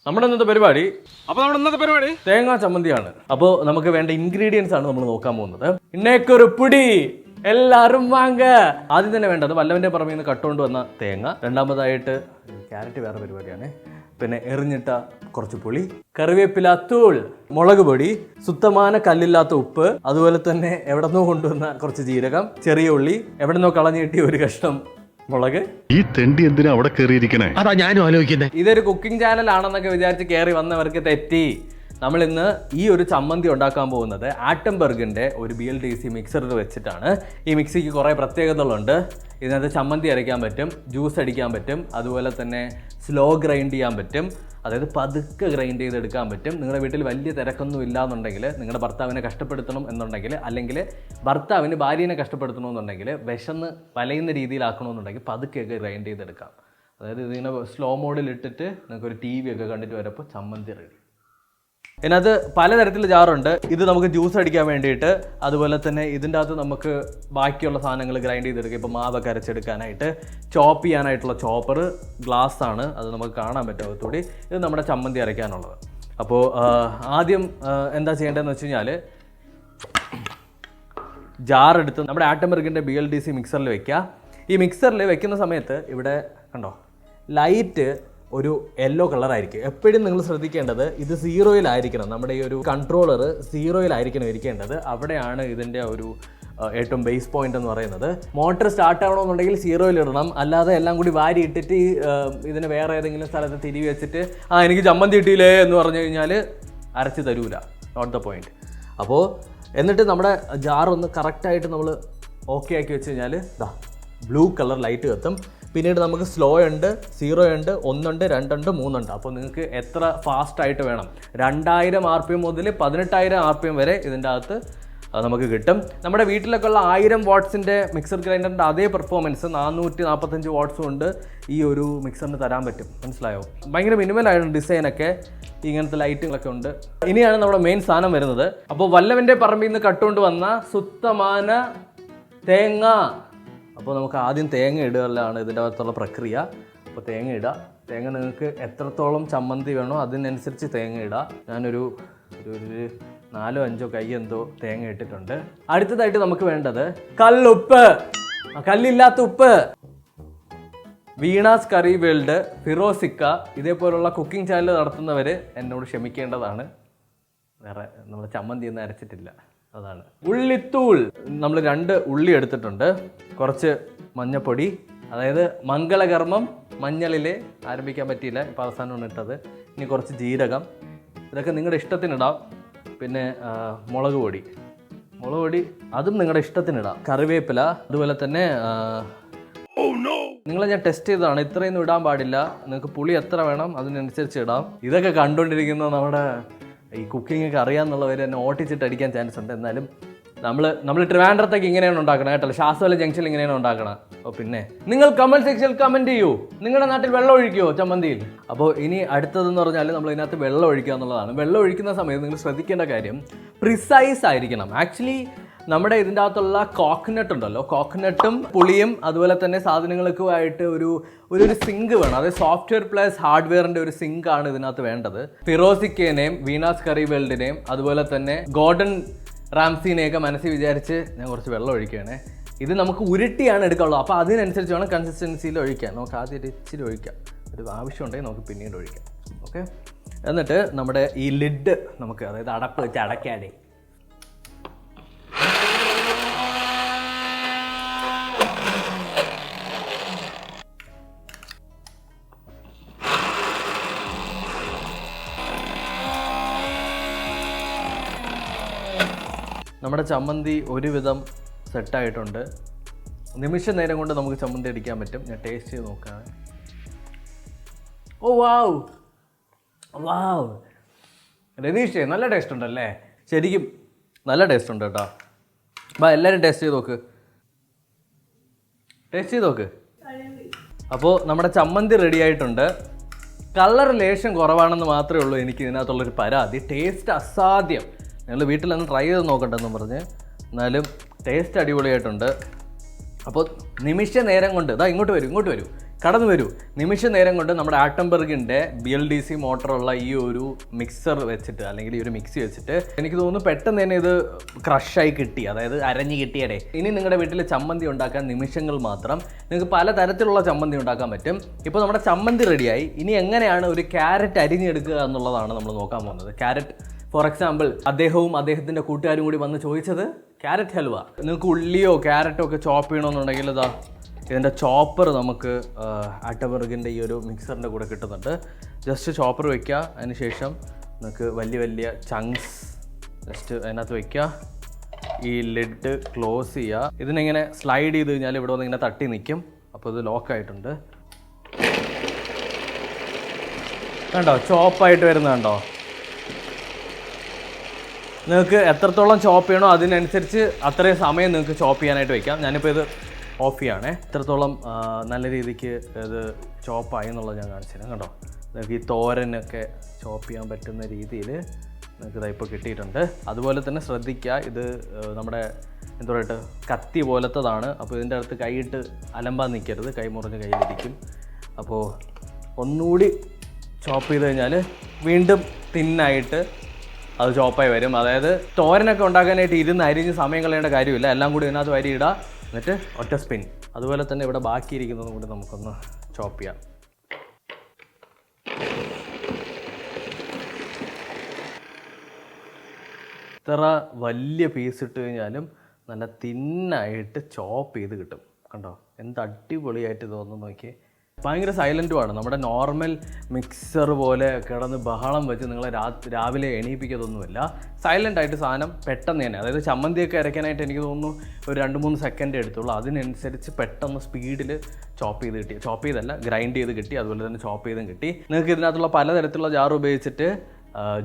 നമ്മുടെ ഇന്നത്തെ പരിപാടി തേങ്ങാ ചമ്മന്തിയാണ്. അപ്പോൾ നമുക്ക് വേണ്ട ഇൻഗ്രീഡിയൻസ് ആണ് നമ്മൾ നോക്കാൻ പോകുന്നത്. ഇന്നേക്കൊരു പിടി എല്ലാവരും വാങ്ങ. ആദ്യം തന്നെ വേണ്ടത് വല്ലവന്റെ പറമ്പിൽ നിന്ന് കട്ടുകൊണ്ട് വന്ന തേങ്ങ. രണ്ടാമതായിട്ട് ക്യാരറ്റ് വേറെ പരിപാടിയാണ്. പിന്നെ എറിഞ്ഞിട്ട കുറച്ച് പുളി, കറിവേപ്പില തൂൾ, മുളക് പൊടി, സുത്തമാന കല്ലില്ലാത്ത ഉപ്പ്, അതുപോലെ തന്നെ എവിടെന്നോ കൊണ്ടുവന്ന കുറച്ച് ജീരകം, ചെറിയ ഉള്ളി, എവിടെന്നോ കളഞ്ഞു കിട്ടിയ ഒരു കഷ്ണം മുളക്. ഈ തെണ്ടി എന്തിനാ അവിടെ കയറിയിരിക്കണേ? അതാ ഞാനും ആലോചിക്കുന്നത്. ഇതൊരു കുക്കിംഗ് ചാനൽ ആണെന്നൊക്കെ വിചാരിച്ച് കയറി വന്നവർക്ക് തെറ്റി. നമ്മൾ ഇന്ന് ഈ ഒരു ചമ്മന്തി ഉണ്ടാക്കാൻ പോകുന്നത് ആറ്റംബർഗിൻ്റെ ഒരു BLDC മിക്സറിൽ വെച്ചിട്ടാണ്. ഈ മിക്സിക്ക് കുറേ പ്രത്യേകതകളുണ്ട്. ഇതിനകത്ത് ചമ്മന്തി അരയ്ക്കാൻ പറ്റും, ജ്യൂസ് അടിക്കാൻ പറ്റും, അതുപോലെ തന്നെ സ്ലോ ഗ്രൈൻഡ് ചെയ്യാൻ പറ്റും, അതായത് പതുക്കെ ഗ്രൈൻഡ് ചെയ്തെടുക്കാൻ പറ്റും. നിങ്ങളുടെ വീട്ടിൽ വലിയ തിരക്കൊന്നും ഇല്ലാന്നുണ്ടെങ്കിൽ, നിങ്ങളുടെ ഭർത്താവിനെ കഷ്ടപ്പെടുത്തണം എന്നുണ്ടെങ്കിൽ, അല്ലെങ്കിൽ ഭർത്താവിന് ഭാര്യനെ കഷ്ടപ്പെടുത്തണമെന്നുണ്ടെങ്കിൽ, വിശന്ന് വലയുന്ന രീതിയിലാക്കണമെന്നുണ്ടെങ്കിൽ പതുക്കെയൊക്കെ ഗ്രൈൻഡ് ചെയ്തെടുക്കാം. അതായത് ഇതിങ്ങനെ സ്ലോ മോഡിൽ ഇട്ടിട്ട് നിങ്ങൾക്കൊരു TV ഒക്കെ കണ്ടിട്ട് വരുമ്പോൾ ചമ്മന്തി റെഡി. ഇതിനകത്ത് പലതരത്തിൽ ജാറുണ്ട്. ഇത് നമുക്ക് ജ്യൂസ് അടിക്കാൻ വേണ്ടിയിട്ട്, അതുപോലെ തന്നെ ഇതിൻ്റെ അകത്ത് നമുക്ക് ബാക്കിയുള്ള സാധനങ്ങൾ ഗ്രൈൻഡ് ചെയ്തെടുക്കുക. ഇപ്പോൾ മാവൊക്കെ അരച്ചെടുക്കാനായിട്ട് ചോപ്പ് ചെയ്യാനായിട്ടുള്ള ചോപ്പർ, ഗ്ലാസ് ആണ്, അത് നമുക്ക് കാണാൻ പറ്റാത്തൂടി. ഇത് നമ്മുടെ ചമ്മന്തി അരയ്ക്കാനുള്ളത്. അപ്പോൾ ആദ്യം എന്താ ചെയ്യേണ്ടതെന്ന് വെച്ച് കഴിഞ്ഞാൽ, ജാറെടുത്ത് നമ്മുടെ ആറ്റംബർഗിൻ്റെ BLDC മിക്സറിൽ വെക്കുക. ഈ മിക്സറിൽ വെക്കുന്ന സമയത്ത് ഇവിടെ കണ്ടോ ലൈറ്റ് ഒരു യെല്ലോ കളറായിരിക്കും. എപ്പോഴും നിങ്ങൾ ശ്രദ്ധിക്കേണ്ടത് ഇത് 0-യിലായിരിക്കണം. നമ്മുടെ ഈ ഒരു കൺട്രോളർ 0-യിലായിരിക്കണം ഇരിക്കേണ്ടത്. അവിടെയാണ് ഇതിൻ്റെ ഒരു ഏറ്റവും ബേസ് പോയിന്റ് എന്ന് പറയുന്നത്. മോട്ടർ സ്റ്റാർട്ട് ആവണമെന്നുണ്ടെങ്കിൽ 0-യിലിടണം. അല്ലാതെ എല്ലാം കൂടി വാരി ഇട്ടിട്ട് ഇതിന് വേറെ ഏതെങ്കിലും സ്ഥലത്ത് തിരികെ വെച്ചിട്ട് എനിക്ക് ചമ്മന്തി കിട്ടിയില്ലേ എന്ന് പറഞ്ഞു കഴിഞ്ഞാൽ അരച്ച് തരൂല. Note the point. അപ്പോൾ എന്നിട്ട് നമ്മുടെ ജാറൊന്ന് കറക്റ്റായിട്ട് നമ്മൾ ഓക്കെ ആക്കി വെച്ച് കഴിഞ്ഞാൽ ബ്ലൂ കളർ ലൈറ്റ് കത്തും. പിന്നീട് നമുക്ക് സ്ലോ ഉണ്ട്, 0 ഉണ്ട്, 1 ഉണ്ട്, 2 ഉണ്ട്, 3 ഉണ്ട്. അപ്പോൾ നിങ്ങൾക്ക് എത്ര ഫാസ്റ്റായിട്ട് വേണം, 2000 RPM മുതൽ 18000 RPM വരെ ഇതിൻ്റെ അകത്ത് നമുക്ക് കിട്ടും. നമ്മുടെ വീട്ടിലൊക്കെ ഉള്ള 1000 വാട്ട്സിൻ്റെ മിക്സർ ഗ്രൈൻഡറിൻ്റെ അതേ പെർഫോമൻസ് 445 വാട്ട്സും കൊണ്ട് ഈ ഒരു മിക്സറിന് തരാൻ പറ്റും. മനസ്സിലായോ? ഭയങ്കര മിനിമലായിരുന്നു ഡിസൈനൊക്കെ. ഇങ്ങനത്തെ ലൈറ്റുകളൊക്കെ ഉണ്ട്. ഇനിയാണ് നമ്മുടെ മെയിൻ സാധനം വരുന്നത്. അപ്പോൾ വല്ലവൻ്റെ പറമ്പിൽ നിന്ന് കട്ടുകൊണ്ട് വന്ന സുത്തമാന തേങ്ങ. അപ്പോൾ നമുക്ക് ആദ്യം തേങ്ങ ഇടുകയാണ് ഇതിൻ്റെ അകത്തുള്ള പ്രക്രിയ. അപ്പോൾ തേങ്ങ ഇടുക. തേങ്ങ നിങ്ങൾക്ക് എത്രത്തോളം ചമ്മന്തി വേണോ അതിനനുസരിച്ച് തേങ്ങ ഇടുക. ഞാനൊരു 4-5 കൈ എന്തോ തേങ്ങ ഇട്ടിട്ടുണ്ട്. അടുത്തതായിട്ട് നമുക്ക് വേണ്ടത് കല്ലുപ്പ്, കല്ലില്ലാത്ത ഉപ്പ്. വീണാസ് കറി വേൾഡ്, ഫിറോസിക്ക, ഇതേപോലുള്ള കുക്കിംഗ് ചാനൽ നടത്തുന്നവർ എന്നോട് ക്ഷമിക്കേണ്ടതാണ്. വേറെ നമ്മൾ ചമ്മന്തി ഒന്നും അരച്ചിട്ടില്ല, അതാണ്. ഉള്ളിത്തൂൾ, നമ്മൾ 2 ഉള്ളി എടുത്തിട്ടുണ്ട്. കുറച്ച് മഞ്ഞപ്പൊടി, അതായത് മംഗളകർമ്മം മഞ്ഞളിൽ ആരംഭിക്കാൻ പറ്റിയില്ല, ഇപ്പോൾ അവസാനമാണ് ഇട്ടത്. ഇനി കുറച്ച് ജീരകം, ഇതൊക്കെ നിങ്ങളുടെ ഇഷ്ടത്തിനിടാം. പിന്നെ മുളക് പൊടി അതും നിങ്ങളുടെ ഇഷ്ടത്തിനിടാം. കറിവേപ്പില, അതുപോലെ തന്നെ നിങ്ങളെ ഞാൻ ടെസ്റ്റ് ചെയ്തതാണ്, ഇത്രയൊന്നും ഇടാൻ പാടില്ല. നിങ്ങൾക്ക് പുളി എത്ര വേണം അതിനനുസരിച്ച് ഇടാം. ഇതൊക്കെ കണ്ടുകൊണ്ടിരിക്കുന്ന നമ്മുടെ ഈ കുക്കിംഗ് ഒക്കെ അറിയാമെന്നുള്ളവർ എന്നെ ഓട്ടിച്ചിട്ട് അടിക്കാൻ ചാൻസ് ഉണ്ട്. എന്നാലും നമ്മൾ ട്രിവാൻഡ്രത്തേക്ക് ഇങ്ങനെയാണ് ഉണ്ടാക്കണം കേട്ടല്ലോ, ശാസ്വല ജംഗ്ഷനിൽ ഇങ്ങനെയാണ് ഉണ്ടാക്കണം. അപ്പോൾ പിന്നെ നിങ്ങൾ കമൻറ്റ് സെക്ഷനിൽ കമൻറ്റ് ചെയ്യൂ, നിങ്ങളുടെ നാട്ടിൽ വെള്ളം ഒഴിക്കുമോ ചമ്മന്തിയിൽ? അപ്പോൾ ഇനി അടുത്തതെന്ന് പറഞ്ഞാൽ നമ്മൾ ഇതിനകത്ത് വെള്ളം ഒഴിക്കുക എന്നുള്ളതാണ്. വെള്ളം ഒഴിക്കുന്ന സമയത്ത് നിങ്ങൾ ശ്രദ്ധിക്കേണ്ട കാര്യം പ്രിസൈസ് ആയിരിക്കണം. ആക്ച്വലി നമ്മുടെ ഇതിൻ്റെ അകത്തുള്ള കോക്കനട്ട് ഉണ്ടല്ലോ, കോക്കനട്ടും പുളിയും അതുപോലെ തന്നെ സാധനങ്ങളൊക്കെ ആയിട്ട് ഒരു സിങ്ക് വേണം. അതായത് സോഫ്റ്റ്വെയർ പ്ലസ് ഹാർഡ്വെയറിൻ്റെ ഒരു സിങ്ക് ആണ് ഇതിനകത്ത് വേണ്ടത്. ഫിറോസിക്കേനെയും വീണാസ് കറി വേൾഡിനെയും അതുപോലെ തന്നെ ഗോർഡൻ റാംസിനെയൊക്കെ മനസ്സിൽ വിചാരിച്ച് ഞാൻ കുറച്ച് വെള്ളം ഒഴിക്കുകയാണ്. ഇത് നമുക്ക് ഉരുട്ടിയാണ് എടുക്കാനുള്ളൂ. അപ്പോൾ അതിനനുസരിച്ച് വേണം കൺസിസ്റ്റൻസിയിൽ ഒഴിക്കാൻ. നമുക്ക് ആദ്യം ഇച്ചിരി ഒഴിക്കാം, ഒരു ആവശ്യമുണ്ടെങ്കിൽ നമുക്ക് പിന്നീട് ഒഴിക്കാം. ഓക്കെ, എന്നിട്ട് നമ്മുടെ ഈ ലിഡ് നമുക്ക്, അതായത് അടപ്പ് വെച്ച് അടയ്ക്കാതെ നമ്മുടെ ചമ്മന്തി ഒരുവിധം സെറ്റായിട്ടുണ്ട്. നിമിഷ നേരം കൊണ്ട് നമുക്ക് ചമ്മന്തി അടിക്കാൻ പറ്റും. ഞാൻ ടേസ്റ്റ് ചെയ്ത് നോക്കാം. ഓ വാവ് രതീഷേ, നല്ല ടേസ്റ്റ് ഉണ്ടല്ലേ? ശരിക്കും നല്ല ടേസ്റ്റ് ഉണ്ട് കേട്ടോ. എല്ലാവരും ടേസ്റ്റ് ചെയ്ത് നോക്ക്. അപ്പോൾ നമ്മുടെ ചമ്മന്തി റെഡി ആയിട്ടുണ്ട്. കളർ ലേശം കുറവാണെന്ന് മാത്രമേ ഉള്ളൂ എനിക്ക് ഇതിനകത്തുള്ളൊരു പരാതി. ടേസ്റ്റ് അസാധ്യം. നിങ്ങൾ വീട്ടിലൊന്ന് ട്രൈ ചെയ്ത് നോക്കട്ടെന്ന് പറഞ്ഞ്, എന്നാലും ടേസ്റ്റ് അടിപൊളിയായിട്ടുണ്ട്. അപ്പോൾ നിമിഷ നേരം കൊണ്ട് ഇങ്ങോട്ട് വരൂ, കടന്നു വരൂ. നിമിഷ നേരം കൊണ്ട് നമ്മുടെ ആട്ടംബർഗിൻ്റെ BLDC മോട്ടറുള്ള ഈ ഒരു മിക്സർ വെച്ചിട്ട് അല്ലെങ്കിൽ ഈ ഒരു മിക്സി വെച്ചിട്ട് എനിക്ക് തോന്നുന്നു പെട്ടെന്ന് തന്നെ ഇത് ക്രഷായി കിട്ടി, അതായത് അരഞ്ഞ് കിട്ടിയടേ. ഇനി നിങ്ങളുടെ വീട്ടിൽ ചമ്മന്തി ഉണ്ടാക്കാൻ നിമിഷങ്ങൾ മാത്രം. നിങ്ങൾക്ക് പല തരത്തിലുള്ള ചമ്മന്തി ഉണ്ടാക്കാൻ പറ്റും. ഇപ്പോൾ നമ്മുടെ ചമ്മന്തി റെഡിയായി. ഇനി എങ്ങനെയാണ് ഒരു ക്യാരറ്റ് അരിഞ്ഞെടുക്കുക എന്നുള്ളതാണ് നമ്മൾ നോക്കാൻ പോകുന്നത്. ക്യാരറ്റ് ഫോർ എക്സാമ്പിൾ അദ്ദേഹവും അദ്ദേഹത്തിൻ്റെ കൂട്ടുകാരും കൂടി വന്ന് ചോദിച്ചത് ക്യാരറ്റ് ഹൽവ. നിങ്ങൾക്ക് ഉള്ളിയോ ക്യാരറ്റോ ഒക്കെ ചോപ്പ് ചെയ്യണമെന്നുണ്ടെങ്കിൽ ഇതാ ഇതിൻ്റെ ചോപ്പർ നമുക്ക് ആട്ടംബർഗിൻ്റെ ഈ ഒരു മിക്സറിൻ്റെ കൂടെ കിട്ടുന്നുണ്ട്. ജസ്റ്റ് ചോപ്പർ വയ്ക്കുക, അതിന് ശേഷം നിങ്ങൾക്ക് വലിയ വലിയ ചങ്ക്സ് ജസ്റ്റ് അതിനകത്ത് വയ്ക്കുക, ഈ ലിഡ് ക്ലോസ് ചെയ്യുക. ഇതിനിങ്ങനെ സ്ലൈഡ് ചെയ്ത് കഴിഞ്ഞാൽ ഇവിടെ വന്ന് ഇങ്ങനെ തട്ടി നിൽക്കും. അപ്പോൾ ഇത് ലോക്കായിട്ടുണ്ട്. കണ്ടോ ചോപ്പായിട്ട് വരുന്നത് കണ്ടോ? നിങ്ങൾക്ക് എത്രത്തോളം ചോപ്പ് ചെയ്യണോ അതിനനുസരിച്ച് അത്രയും സമയം നിങ്ങൾക്ക് ചോപ്പ് ചെയ്യാനായിട്ട് വയ്ക്കാം. ഞാനിപ്പോൾ ഇത് ഓഫ് ചെയ്യുകയാണേ. എത്രത്തോളം നല്ല രീതിക്ക് ഇത് ചോപ്പായി എന്നുള്ളത് ഞാൻ കാണിച്ചു തരാം. കണ്ടോ, നിങ്ങൾക്ക് ഈ തോരനൊക്കെ ചോപ്പ് ചെയ്യാൻ പറ്റുന്ന രീതിയിൽ നിങ്ങൾക്ക് ഇതായിപ്പോൾ കിട്ടിയിട്ടുണ്ട്. അതുപോലെ തന്നെ ശ്രദ്ധിക്കുക, ഇത് നമ്മുടെ എന്താ പറയുക കത്തി പോലത്തതാണ്. അപ്പോൾ ഇതിൻ്റെ അടുത്ത് കൈയിട്ട് അലമ്പാൻ നിൽക്കരുത്, കൈ മുറിഞ്ഞ് കയ്യിലിരിക്കും. അപ്പോൾ ഒന്നുകൂടി ചോപ്പ് ചെയ്ത് കഴിഞ്ഞാൽ വീണ്ടും തിന്നായിട്ട് അത് ചോപ്പായി വരും. അതായത് തോരനൊക്കെ ഉണ്ടാക്കാനായിട്ട് ഇരുന്ന് അരിഞ്ഞ് സമയം കളയേണ്ട കാര്യമില്ല. എല്ലാം കൂടി ഇതിനകത്ത് വരിയിടുക, എന്നിട്ട് ഒറ്റ സ്പിൻ. അതുപോലെ തന്നെ ഇവിടെ ബാക്കിയിരിക്കുന്നതും കൂടി നമുക്കൊന്ന് ചോപ്പ് ചെയ്യാം. ഇത്ര വലിയ പീസ് ഇട്ട് കഴിഞ്ഞാലും നല്ല തിന്നായിട്ട് ചോപ്പ് ചെയ്ത് കിട്ടും. കണ്ടോ എന്ത് അടിപൊളിയായിട്ട് തോന്നുന്നു നോക്കിയേ. ഭയങ്കര സൈലൻറ്റുമാണ്. നമ്മുടെ നോർമൽ മിക്സർ പോലെ കിടന്ന് ബഹളം വെച്ച് നിങ്ങളെ രാവിലെ എണീപ്പിക്കത്തൊന്നുമില്ല. സൈലൻ്റായിട്ട് സാധനം പെട്ടെന്ന് തന്നെ, അതായത് ചമ്മന്തിയൊക്കെ അരയ്ക്കാനായിട്ട് എനിക്ക് തോന്നുന്നു ഒരു 2-3 സെക്കൻഡ് എടുത്തുള്ളൂ. അതിനനുസരിച്ച് പെട്ടെന്ന് സ്പീഡിൽ ചോപ്പ് ചെയ്ത് കിട്ടി. ചോപ്പ് ചെയ്തല്ല, ഗ്രൈൻഡ് ചെയ്ത് കിട്ടി. അതുപോലെ തന്നെ ചോപ്പ് ചെയ്തും കിട്ടി. നിങ്ങൾക്ക് ഇതിനകത്തുള്ള പലതരത്തിലുള്ള ജാർ ഉപയോഗിച്ചിട്ട്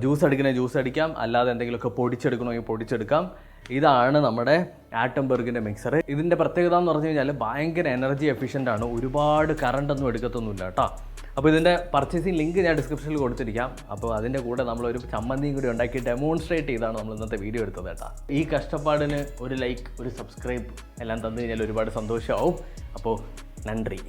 ജ്യൂസ് അടിക്കണമെങ്കിൽ ജ്യൂസ് അടിക്കാം, അല്ലാതെ എന്തെങ്കിലുമൊക്കെ പൊടിച്ചെടുക്കണമെങ്കിൽ പൊടിച്ചെടുക്കാം. ഇതാണ് നമ്മുടെ ആട്ടംബർഗിൻ്റെ മിക്സർ. ഇതിൻ്റെ പ്രത്യേകത എന്ന് പറഞ്ഞു കഴിഞ്ഞാൽ ഭയങ്കര എനർജി എഫിഷ്യൻ്റ് ആണ്. ഒരുപാട് കറണ്ടൊന്നും എടുക്കത്തൊന്നുമില്ല കേട്ടോ. അപ്പോൾ ഇതിൻ്റെ പർച്ചേസിങ് ലിങ്ക് ഞാൻ ഡിസ്ക്രിപ്ഷനിൽ കൊടുത്തിരിക്കാം. അപ്പോൾ അതിൻ്റെ കൂടെ നമ്മളൊരു ചമ്മന്തിയും കൂടി ഉണ്ടാക്കി ഡെമോൺസ്ട്രേറ്റ് ചെയ്താണ് നമ്മൾ ഇന്നത്തെ വീഡിയോ എടുത്തത് കേട്ടോ. ഈ കഷ്ടപ്പാടിന് ഒരു ലൈക്ക്, ഒരു സബ്സ്ക്രൈബ് എല്ലാം തന്നു കഴിഞ്ഞാൽ ഒരുപാട് സന്തോഷമാവും. അപ്പോൾ നന്ദി.